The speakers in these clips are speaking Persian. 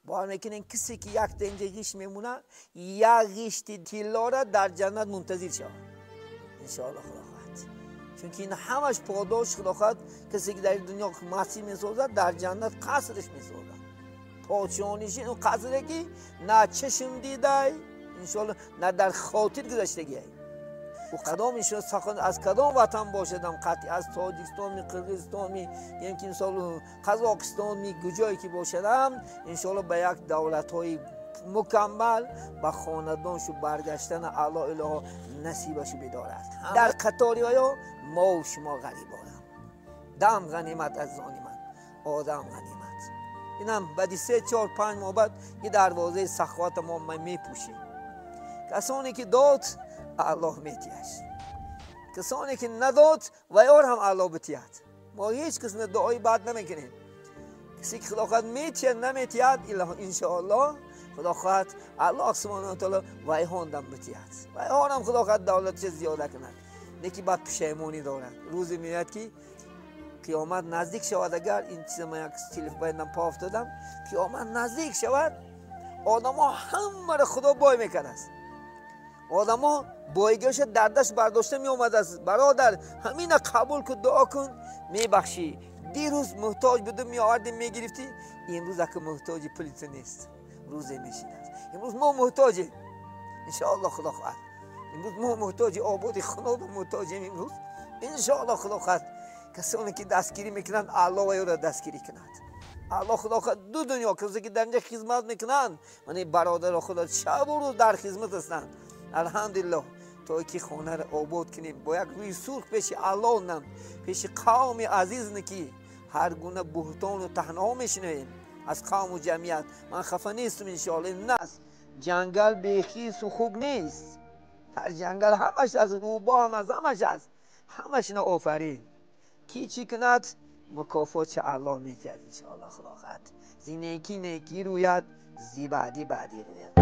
باور میکنین کسی که یک دنجه غیش میمونه یک غیشت طلا را در جنت منتظر شود انشاءالله خدا خواهد. چون که این همش پاداش خدا خواهد. کسی که در دنیا معصی میسازد در جنت قصرش میسازد، پادشاهانش. این قصره که نه چشم دیده انشاءالله نه در خاطر گذشتگی و کدام ایشون سخن از کدام وطن باشدم قطعی از تاجیکستان می قرقیزستان می یمکن سال قزاقستان می کجایی که باشدم انشاءالله به یک دولت های مکمل به خاندانشو برگشتن اعلی اله نصیبشو بدارد. در قطاری ها ما و شما غریبانم. دم غنیمت از زانی من آدم غنیمت. اینم بعد 3 4 5 ماه بعد یه دروازه سخاوت ما میپوشیم. کسانی که داد الله میتیش، کسانی که نداد و یار هم الله بتیاد. ما هیچ کس دعای بد نمیکنیم. کسی که خدا خواهد میتید نمیتید انشاءالله خدا خواهد الله سبحانه و تعالی وای هاندم بتید وای هانم خدا خواهد دولتش زیاده کند. نکی بعد پشیمانی دارد. روزی میاد که قیامت نزدیک شود. اگر این چیز ما یک تلف بایدم پا افتادم قیامت نزدیک شود آدم ها همه را خدا بای میکند. آدم ها بایگیش دردش برداشته می آمد است. برادر همین قبول که دعا کن میبخشی. دیروز محتاج بودم می آوردیم می گرفتی، امروز اگه محتاج پلیت نیست روزی میشید. امروز ما محتاجیم انشاءالله خدا خواهد. امروز ما محتاج آباد خناب محتاجیم. امروز انشاءالله خدا خواهد. کسانی که دستگیری میکنند الله و یورا دستگیری کند. الله خدا خواهد دو دنیا کسی که در اینجا خدمت میکنند من برادر خدا شب و روز در خدمت هستند. الحمدلله تا که خانه را آباد کنیم با یک روی سرخ پیش الله نم پیش قوم عزیز نکی هر گونه بهتان و تهنها میشنویم از قوم و جمعیت. من خفه نیستم انشاءالله. نه جنگل بیخیس و خوب نیست. در جنگل همش از روبا هم از همش از همش نه آفرین کی چی کند مکافات چه الله میکرد انشاءالله خدا خواهد. زی نیکی نیکی روید زی بعدی بعدی روید.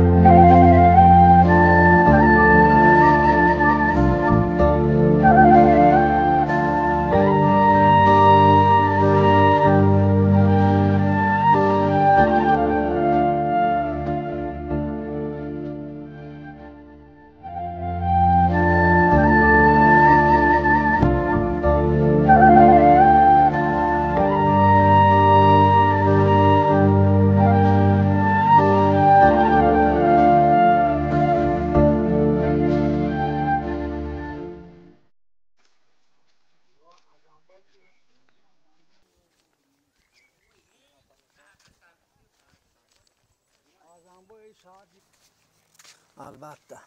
البته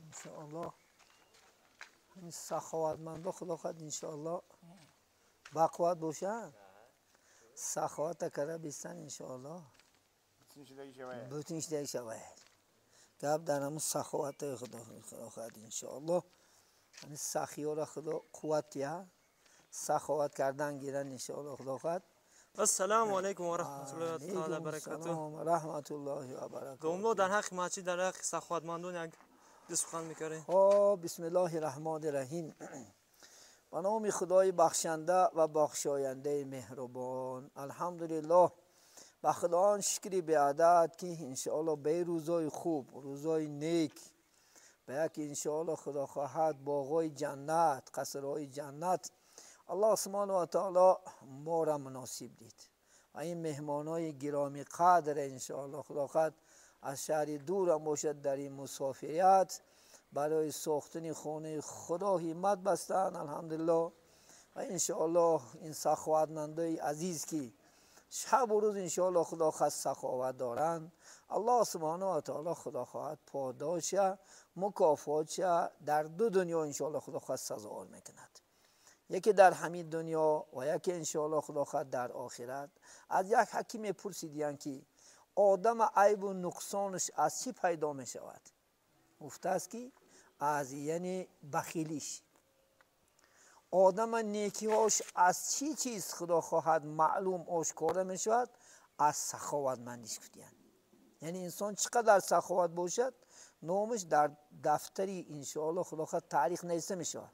انشاءالله این سخاوتمندا خدا خواهد انشاءالله بقوت باشن سخاوت کرده بیستن انشاءالله بتونش دیگه شود گب در همون سخاوت خدا خواهد انشاءالله. یعنی سخی ها را خدا قوتیه سخاوت کردن گیرن انشاءالله خدا خواهد. السلام علیکم و رحمت الله و برکاته. و رحمت الله و برکاته. دوملو در حق ماچی در حق سخاوتمندان یک سخن می‌کنی. خب بسم الله الرحمن الرحیم. به نام خدای بخشنده و بخشاینده مهربان. الحمدلله به خداوند شکری به عدد که انشاءالله به روزای خوب روزای نیک به یک انشاءالله خدا خواهد باغای جنت قصرهای جنت الله سبحانه و تعالی ما را مناسب دید و این مهمانای گرامی قدر انشاءالله خدا خواهد از شهر دور هم باشد در این مسافریت برای ساختن خانه خدا همت بستن الحمدلله و انشاءالله این سخاوتمندای عزیز که شب و روز انشاءالله خدا خواهد سخاوت دارند الله سبحانه و تعالی خدا خواهد پاداش مکافات در دو دنیا انشاءالله خدا خواهد سزاوار میکند. یکی در همین دنیا و یکی انشاءالله خدا خواهد در آخرت. از یک حکیم پرسیدند که آدم عیب و نقصانش از چی پیدا می شود؟ گفته است که از یعنی بخیلیش. آدم نیکیهاش از چی چیز خدا خواهد معلوم آشکار می شود؟ از سخاوتمندیش گفتند. یعنی انسان چقدر سخاوت باشد نامش در دفتری انشاءالله خدا خواهد تاریخ نوشته می شود.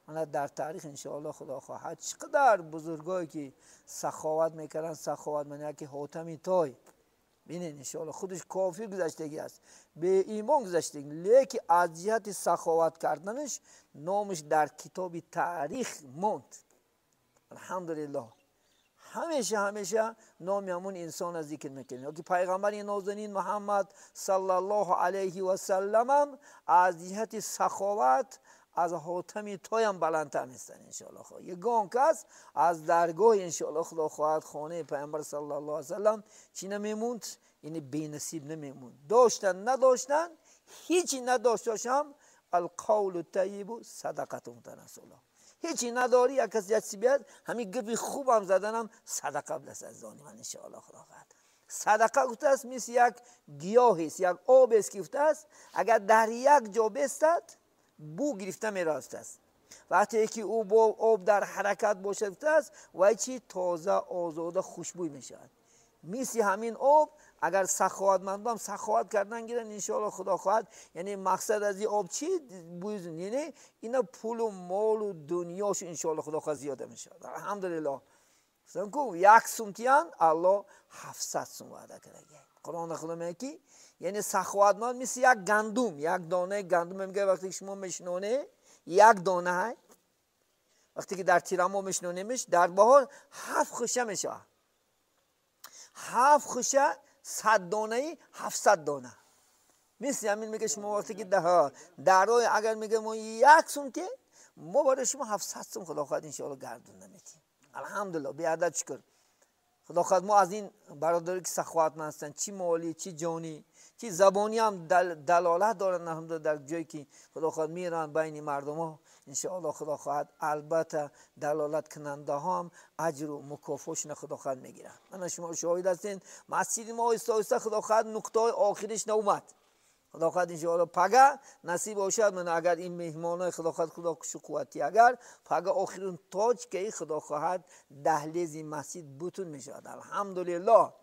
من در تاریخ انشاءالله خدا خواهد چقدر بزرگایی که سخاوت میکردن، سخاوت من که حاتمی تای ببینید انشاءالله خودش کافر گذشتگی است، به ایمان گذشتگی، لیکن از جهت سخاوت کردنش نامش در کتاب تاریخ ماند. الحمدلله همیشه نام همون انسان از ذکر میکنیم که پیغمبر نازنین محمد صلی الله علیه و سلم هم از جهت سخاوت از حاتم تای هم بلندتر نیستن انشاءالله. یگان کس از درگاه انشاءالله خدا خواهد خانه پیغمبر صلی الله علیه و سلم چی نمیموند؟ یعنی بی نصیب نمیموند. داشتن نداشتن هیچی نداشتم القول الطیب صدقه متناسله. هیچی نداری یک کسی جسی بیاد همین گپی خوب هم زدنم صدقه بلست از دانی من انشاءالله خدا خواهد. صدقه گفته است مثل یک گیاه است، یک آب است که گفته است اگر در یک جا بستد بو گرفته میراست است. وقتی که او با آب در حرکت باشد گفته است و چی تازه آزاده خوشبوی میشود. مثل همین آب اگر سخاوتمندان سخاوت کردن گیرن انشاءالله خدا خواهد، یعنی مقصد از این آب چی بویزن، یعنی اینا پول و مال و دنیاش انشاءالله خدا خواهد زیاده میشه. الحمدلله سنکو یک سومتیان الله 700 سوم وعده کرده. قرآن خدا میگه که یعنی سخاوتمند مثل یک گندم، یک دانه گندم میگه وقتی شما میشنونه یک دانه های وقتی که در تیرما میشنونیمش در بهار 7 خوشه میشه، 7 خوشه 100 دانه 700 دانه. مثل همین میگه شما وقتی که درای اگر میگه ما یک سومته ما برای شما 700 سوم خدا خواهد انشاءالله گردون نمیتیم. الحمدلله بی عدد شکر خدا خواهد. ما از این برادری که سخاوتمند هستن چی مالی چی جانی چی زبانی هم دلالت دارن الحمدلله در جایی که خدا خواهد میرن بین مردم ها انشاءالله خدا خواهد البته دلالت کننده ها هم اجر و مکافاتش خدا خواهد میگیرن. من شما شاهد هستین مسجد ما آهسته خدا خواهد نقطه آخرش نومد. خدا خواهد انشاءالله پگه نصیب باشد من اگر این مهمانای خدا خواهد خدا کشو قوتی اگر پگه آخرین تاج که خدا خواهد دهلیز این مسجد بتون میشد. الحمدلله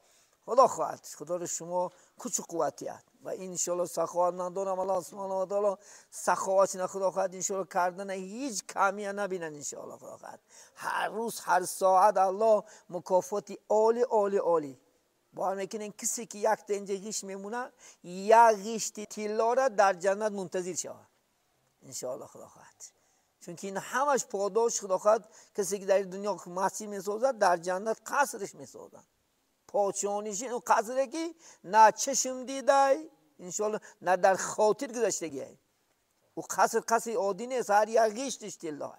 خدا خواهد خدا رو شما کچ قوتیت و انشاءالله سخاوت ندارم الله سبحانه و تعالی سخاوت نه خدا خواهد انشاءالله کردن هیچ کمی نبینن انشاءالله خدا خواهد. هر روز هر ساعت الله مکافاتی عالی باور میکنین کسی که یک دنجه غیش میمونه یک غیشتی طلا را در جنت منتظر شود انشاءالله خدا خواهد. چون که این همش پاداش خدا خواهد. کسی که در دنیا مسجد میسازد در جنت قصرش میسازد. پادشاهیش این قصری که نه چشم دیده انشاءالله نه در خاطر گذشتگی او قصر عادی نیست، هر یک غیشتش طلا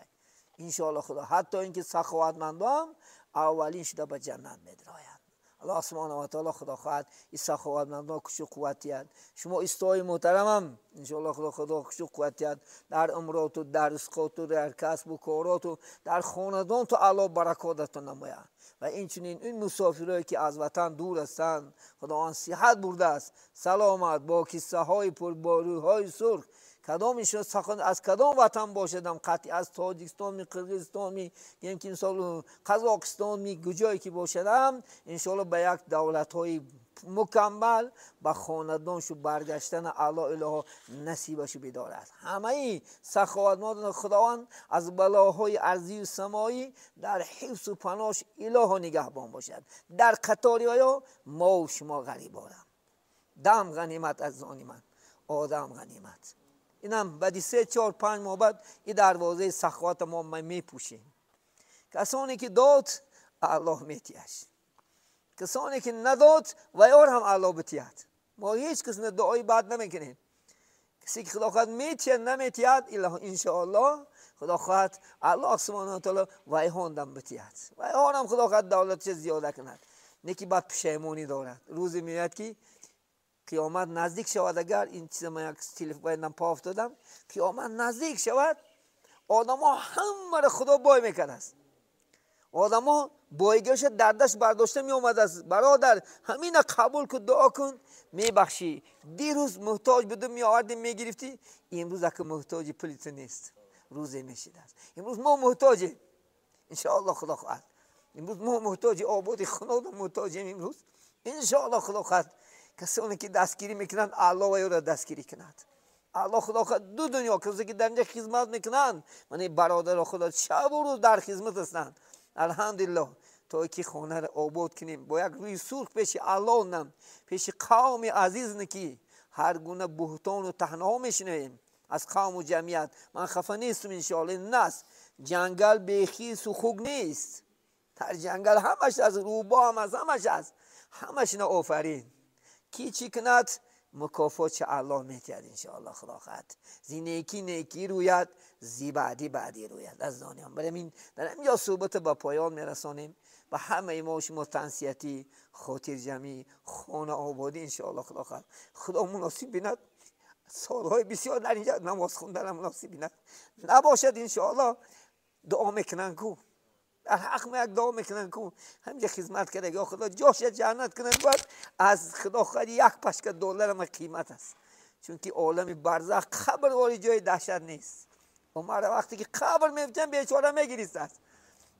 انشاءالله خدا. حتی اینکه سخاوتمندان اولین شده به جنت میدراید. الله سبحانه و تعالی خدا خواهد این سخاوتمندان کشو قوتیت شما استای محترمم انشاءالله خدا کشو قوتیت در امرات و در رزقات و در کسب و کارات و در خاندان تو الله برکاتتون نماید. و این مسافرایی که از وطن دور هستند خدا آن صحت برده است سلامت با کیسه های پر باروهای سرخ کدامشون سخن از کدام وطن باشدم قطعی از تاجیکستان می قرقیزستان می یمکن سال قزاقستان می کجایی که باشدم انشاءالله به یک دولت های مکمل به خاندانشو برگشتن الله اله نصیبشو بدارد. همه سخاوتمندان خداوند از بلاهای ارضی و سمایی در حفظ و پناهش اله نگهبان باشد. در قطاری ها ما و شما غریبانم. دم غنیمت از آن من آدم غنیمت. اینم بعد 3-4-5 ماه بعد این دروازه سخاوت ما میپوشیم. کسانی که داد الله میتیش، کسانی که نداد و یار هم الله بتیاد. ما هیچ کس دعای بد نمیکنیم. کسی که خدا خواهد میتید نمیتید انشاءالله خدا خواهد الله سبحانه و تعالی ویهاندم بتید و یار هم خدا خواهد دولتش زیاده کند. نکی بعد پشیمانی دارد. روزی میاد که قیامت نزدیک شود. اگر این چیز من یک تلفن پا افتادم قیامت نزدیک شود آدم ها همه را خدا بای میکنه است. آدم ها بایگیش دردش برداشته می آمد است. برادر همین قبول که دعا کن میبخشی. دیروز محتاج بدون می آوردی میگرفتی امروز اگه محتاج پلیت نیست روزی میشید است. امروز ما محتاجیم انشاءالله خدا خواهد. امروز ما محتاج آبادی خانواده محتاجیم امروز انشاءالله خدا خواهد. کسانی که دستگیری میکنند الله و او را دستگیری کند. الله خدا دو دنیا کسی که در اینجا خدمت میکنن، من برادر خدا شب و روز در خدمت هستند. الحمدلله تا که خانه را آباد کنیم با یک روی سرخ پیش الله نم، پیش قوم عزیز نکی هر گونه بهتان و تهنها میشنویم از قوم و جمعیت. من خفه نیستم انشاءالله. نست جنگل بیخیس و خوگ نیست، در جنگل همش از روبا هم از همش از همش نه آفرین کی چی کند مکافات چه الله میکرد انشاءالله. خدا خواهد زی نیکی نیکی روید، زی بعدی بعدی روید. از دانیم بریم در اینجا صحبت با پایان میرسانیم. و همه ما شما تنسیتی خاطر جمعی خانه آبادی انشاءالله. خدا خواهد خدا مناسب بیند سالهای بسیار در اینجا نماز خوندن مناسب بیند نباشد انشاءالله. دعا میکنن کو در حق ما یک دعا میکنن کو همینجا خدمت کرده یا خدا جاش جنت کنن باید از خدا خواهد یک پشک دلار ما قیمت است. چون که عالم برزخ قبر واری جای دهشت نیست. عمر وقتی که قبر میفتن بیچاره میگریست است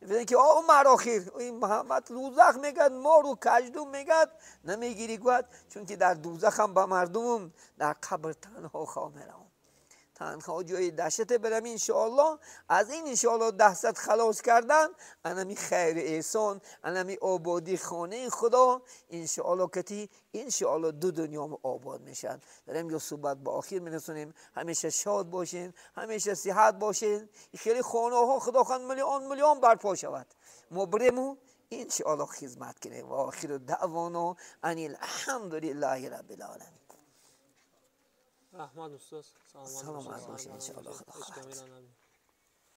ببینید که عمر آخر این محمد دوزخ میگد ما رو کجدوم میگد نمیگیری گوید. چون که در دوزخ هم به مردم در قبر تنها خواه میرم، تنها جای دهشت برم انشاءالله. از این انشاءالله دهشت خلاص کردن انمی خیر احسان انمی آبادی خانه خدا انشاءالله کتی انشاءالله دو دنیا آباد میشن. داریم یا صحبت با آخر میرسونیم. همیشه شاد باشین، همیشه صحت باشین. خیلی خانه ها خدا خواهد میلیون برپا شود. ما بریم انشاءالله خدمت کنیم. و آخر دعوانا ان الحمدلله رب العالمین. رحمت استاد سلام باشه انشاءالله. خدا خواهد.